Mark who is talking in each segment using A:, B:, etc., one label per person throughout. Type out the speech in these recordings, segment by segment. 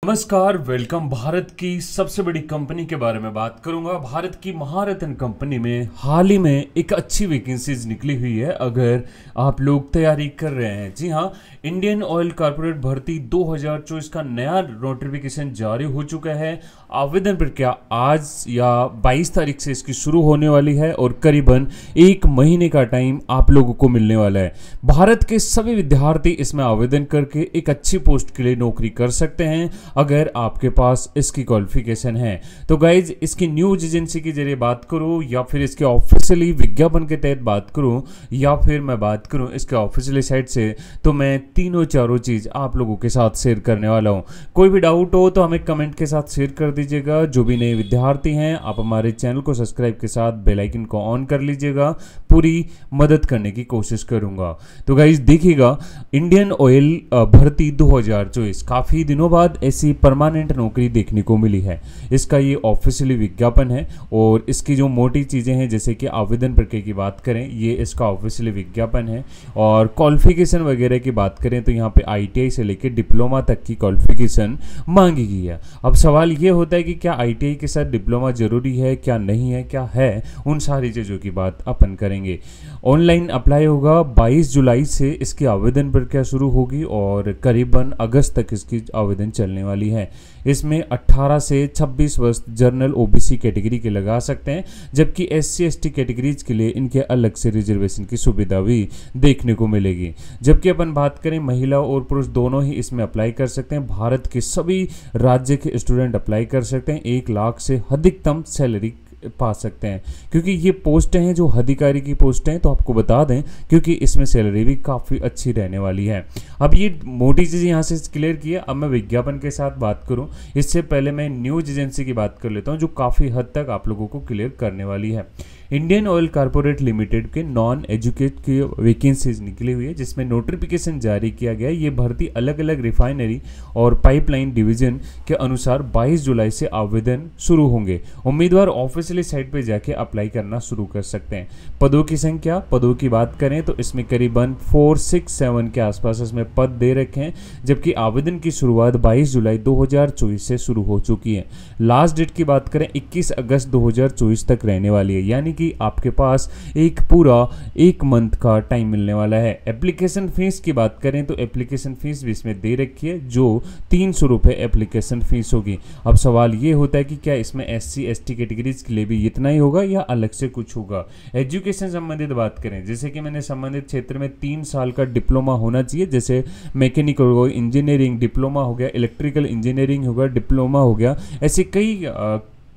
A: नमस्कार, वेलकम। भारत की सबसे बड़ी कंपनी के बारे में बात करूंगा। भारत की महारत्न कंपनी में हाल ही में एक अच्छी वैकेंसीज निकली हुई है अगर आप लोग तैयारी कर रहे हैं। जी हाँ, इंडियन ऑयल कॉर्पोरेट भर्ती 2024 का नया नोटिफिकेशन जारी हो चुका है। आवेदन प्रक्रिया आज या 22 तारीख से इसकी शुरू होने वाली है और करीबन 1 महीने का टाइम आप लोगों को मिलने वाला है। भारत के सभी विद्यार्थी इसमें आवेदन करके एक अच्छी पोस्ट के लिए नौकरी कर सकते हैं अगर आपके पास इसकी क्वालिफिकेशन है। तो गाइज, इसकी न्यूज एजेंसी के जरिए बात करूं या फिर इसके ऑफिशियली विज्ञापन के तहत बात करूं या फिर मैं बात करूं इसके ऑफिशियली साइट से, तो मैं तीनों चारों चीज आप लोगों के साथ शेयर करने वाला हूं। कोई भी डाउट हो तो हमें कमेंट के साथ शेयर कर दीजिएगा। जो भी नए विद्यार्थी हैं, आप हमारे चैनल को सब्सक्राइब के साथ बेल आइकन को ऑन कर लीजिएगा। पूरी मदद करने की कोशिश करूंगा। तो गाइज देखिएगा, इंडियन ऑयल भर्ती 2024 काफी दिनों बाद ऐसी परमानेंट नौकरी देखने को मिली है। इसका ये ऑफिशियली विज्ञापन है और इसकी जो मोटी चीज़ें हैं, जैसे कि आवेदन प्रक्रिया की बात करें, ये इसका ऑफिशियली विज्ञापन है। और क्वालिफिकेशन वगैरह की बात करें तो यहाँ पे आईटीआई से लेकर डिप्लोमा तक की क्वालिफिकेशन मांगी गई है। अब सवाल ये होता है कि क्या आईटीआई के साथ डिप्लोमा जरूरी है, क्या नहीं है, क्या है, उन सारी चीज़ों की बात अपन करेंगे। ऑनलाइन अप्लाई होगा। 22 जुलाई से इसकी आवेदन प्रक्रिया शुरू होगी और करीबन अगस्त तक इसकी आवेदन चलने वाली है। इसमें 18 से 26 वर्ष जनरल ओबीसी कैटेगरी के लगा सकते हैं, जबकि एससी एसटी कैटेगरीज के लिए इनके अलग से रिजर्वेशन की सुविधा भी देखने को मिलेगी। जबकि अपन बात करें, महिला और पुरुष दोनों ही इसमें अप्लाई कर सकते हैं। भारत के सभी राज्य के स्टूडेंट अप्लाई कर सकते हैं। 1 लाख से अधिकतम सैलरी पा सकते हैं। क्योंकि ये पोस्टें हैं जो अधिकारी की पोस्टें हैं, तो आपको बता दें क्योंकि इसमें सैलरी भी काफ़ी अच्छी रहने वाली है। अब ये मोटी चीज़ यहाँ से क्लियर की है। अब मैं विज्ञापन के साथ बात करूँ, इससे पहले मैं न्यूज एजेंसी की बात कर लेता हूँ जो काफ़ी हद तक आप लोगों को क्लियर करने वाली है। इंडियन ऑयल कॉर्पोरेट लिमिटेड के नॉन एजुकेट की वैकेंसीज निकली हुई है, जिसमें नोटिफिकेशन जारी किया गया है। ये भर्ती अलग अलग रिफाइनरी और पाइपलाइन डिवीजन के अनुसार 22 जुलाई से आवेदन शुरू होंगे। उम्मीदवार ऑफिशियली साइट पर जाके अप्लाई करना शुरू कर सकते हैं। पदों की संख्या, पदों की बात करें तो इसमें करीबन 467 के आसपास इसमें पद दे रखे हैं, जबकि आवेदन की शुरुआत 22 जुलाई 2024 से शुरू हो चुकी है। लास्ट डेट की बात करें 21 अगस्त 2024 तक रहने वाली है, यानी कि आपके पास एक पूरा 1 मंथ का टाइम मिलने वाला है। एप्लीकेशन फीस की बात करें तो एप्लीकेशन फीस भी इसमें दे रखी है, जो 300 रुपये एप्लीकेशन फीस होगी। अब सवाल ये होता है कि क्या इसमें एससी एसटी कैटेगरीज के लिए भी इतना ही होगा या अलग से कुछ होगा। एजुकेशन संबंधित बात करें, जैसे कि मैंने संबंधित क्षेत्र में 3 साल का डिप्लोमा होना चाहिए, जैसे मैकेनिकल हो गया, इंजीनियरिंग डिप्लोमा हो गया, इलेक्ट्रिकल इंजीनियरिंग हो गया, डिप्लोमा हो गया। ऐसे कई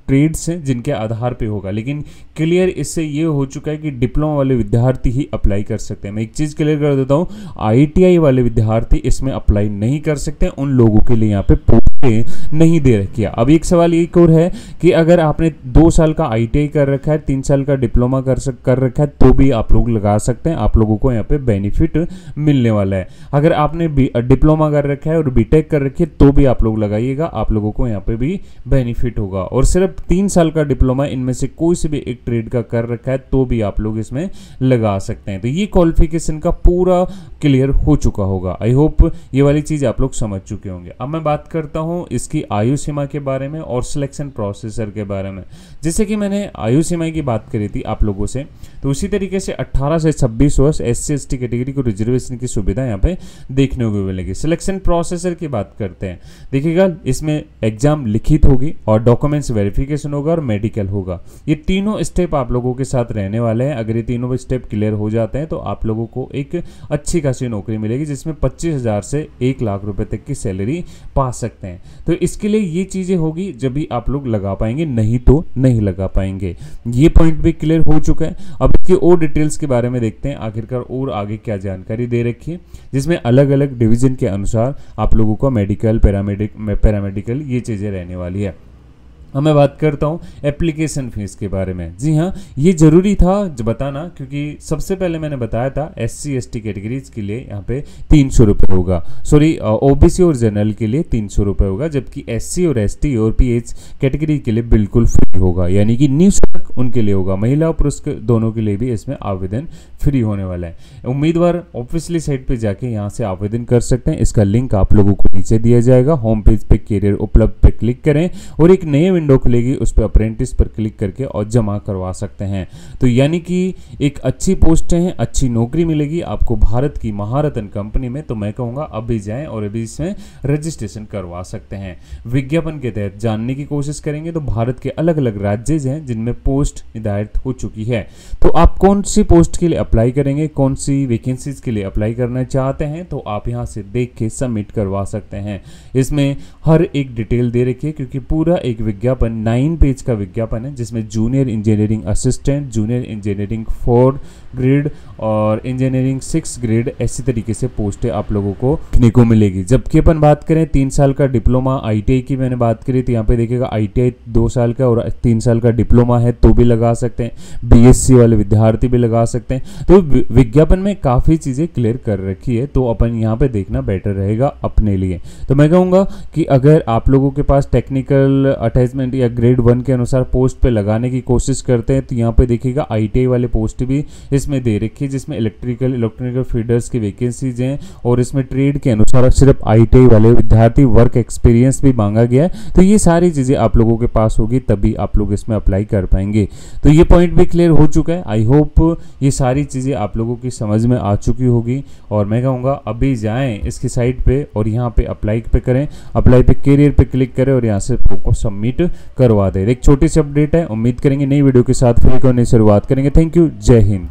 A: ट्रेड्स हैं जिनके आधार पे होगा, लेकिन क्लियर इससे ये हो चुका है कि डिप्लोमा वाले विद्यार्थी ही अप्लाई कर सकते हैं। मैं एक चीज़ क्लियर कर देता हूँ, आईटीआई वाले विद्यार्थी इसमें अप्लाई नहीं कर सकते। उन लोगों के लिए यहाँ पे नहीं दे रखी है। अब एक सवाल एक और है कि अगर आपने 2 साल का आईटीआई कर रखा है, 3 साल का डिप्लोमा कर रखा है, तो भी आप लोग लगा सकते हैं। आप लोगों को यहाँ पे बेनिफिट मिलने वाला है। अगर आपने डिप्लोमा कर रखा है और बीटेक कर रखी है, तो भी आप लोग लगाइएगा, आप लोगों को यहाँ पे भी बेनिफिट होगा। और सिर्फ 3 साल का डिप्लोमा इनमें से कोई से भी एक ट्रेड का कर रखा है, तो भी आप लोग इसमें लगा सकते हैं। तो ये क्वालिफिकेशन का पूरा क्लियर हो चुका होगा। आई होप ये वाली चीज़ आप लोग समझ चुके होंगे। अब मैं बात करता हूँ इसकी आयु सीमा के बारे में और सिलेक्शन प्रोसेसर के बारे में। जैसे कि मैंने आयु सीमा की बात करी थी आप लोगों से, तो उसी तरीके से 18 से 26 वर्ष एससी एसटी कैटेगरी को रिजर्वेशन की सुविधा यहाँ पे देखने को मिलेगी। सिलेक्शन प्रोसेसर की बात करते हैं, देखिएगा इसमें एग्जाम लिखित होगी और डॉक्यूमेंट्स वेरिफिकेशन होगा और मेडिकल होगा। ये तीनों स्टेप आप लोगों के साथ रहने वाले हैं। अगर ये तीनों स्टेप क्लियर हो जाते हैं तो आप लोगों को एक अच्छी खासी नौकरी मिलेगी, जिसमें 25,000 से 1 लाख रुपए तक की सैलरी पा सकते हैं। तो इसके लिए ये चीज़ें होगी जब भी आप लोग लगा पाएंगे, नहीं तो नहीं लगा पाएंगे। ये पॉइंट भी क्लियर हो चुका है। अब इसकी और डिटेल्स के बारे में देखते हैं आखिरकार और आगे क्या जानकारी दे रखी है, जिसमें अलग अलग डिवीजन के अनुसार आप लोगों को मेडिकल, पैरामेडिकल ये चीज़ें रहने वाली है। अब मैं बात करता हूँ एप्लीकेशन फ़ीस के बारे में। जी हाँ, ये ज़रूरी था बताना, क्योंकि सबसे पहले मैंने बताया था SC ST कैटेगरीज के लिए यहाँ पे 300 रुपये होगा, सॉरी OBC और जनरल के लिए 300 रुपये होगा, जबकि SC और ST और PH कैटेगरी के लिए बिल्कुल फ्री होगा, यानी कि निःशुल्क उनके लिए होगा। महिला और पुरुष दोनों के लिए भी इसमें आवेदन फ्री होने वाला है। उम्मीदवार ऑफिशियली साइट पे जाके यहाँ से आवेदन कर सकते हैं। इसका लिंक आप लोगों को नीचे दिया जाएगा। होम पेज पे कैरियर उपलब्ध पे क्लिक करें और एक नए विंडो खुलेगी, उस पर अप्रेंटिस पर क्लिक करके और जमा करवा सकते हैं। तो यानी कि एक अच्छी पोस्ट है, अच्छी नौकरी मिलेगी आपको भारत की महारत्न कंपनी में। तो मैं कहूँगा अभी जाएं और अभी इसमें रजिस्ट्रेशन करवा सकते हैं। विज्ञापन के तहत जानने की कोशिश करेंगे तो भारत के अलग अलग राज्य हैं जिनमें पोस्ट निर्धारित हो चुकी है। तो आप कौन सी पोस्ट के लिए अप्लाई करेंगे, कौन सी वैकेंसीज के लिए अप्लाई करना चाहते हैं, तो आप यहाँ से देख के सबमिट करवा सकते हैं। इसमें हर एक डिटेल दे रखी है, क्योंकि पूरा एक विज्ञापन 9 पेज का विज्ञापन है, जिसमें junior engineering assistant, junior engineering 4 grade और इंजीनियरिंग 6 ग्रेड, ऐसी तरीके से पोस्टें आप लोगों को देखने को मिलेगी। जबकि अपन बात करें 3 साल का डिप्लोमा ITI की मैंने बात करी, तो यहाँ पे देखिएगा ITI 2 साल का और 3 साल का डिप्लोमा है तो भी लगा सकते हैं, BSc वाले विद्यार्थी भी लगा सकते हैं। तो विज्ञापन में काफ़ी चीज़ें क्लियर कर रखी है, तो अपन यहाँ पे देखना बेटर रहेगा अपने लिए। तो मैं कहूँगा कि अगर आप लोगों के पास टेक्निकल अटैचमेंट या ग्रेड 1 के अनुसार पोस्ट पे लगाने की कोशिश करते हैं, तो यहाँ पे देखिएगा ITI वाले पोस्ट भी इसमें दे रखी है, जिसमें इलेक्ट्रिकल फीडर्स की वैकेंसीज हैं और इसमें ट्रेड के अनुसार सिर्फ ITI वाले विद्यार्थी वर्क एक्सपीरियंस भी मांगा गया है। तो ये सारी चीज़ें आप लोगों के पास होगी, तभी आप लोग इसमें अप्लाई कर पाएंगे। तो ये पॉइंट भी क्लियर हो चुका है। आई होप ये सारी चीज़ें आप लोगों की समझ में आ चुकी होगी, और मैं कहूँगा अभी जाएं इसकी साइट पे और यहाँ पे अप्लाई पे करें, अप्लाई पे कैरियर पे क्लिक करें और यहाँ से आपको सबमिट करवा दें। एक छोटी सी अपडेट है, उम्मीद करेंगे नई वीडियो के साथ फिर एक और नई शुरुआत करेंगे। थैंक यू, जय हिंद।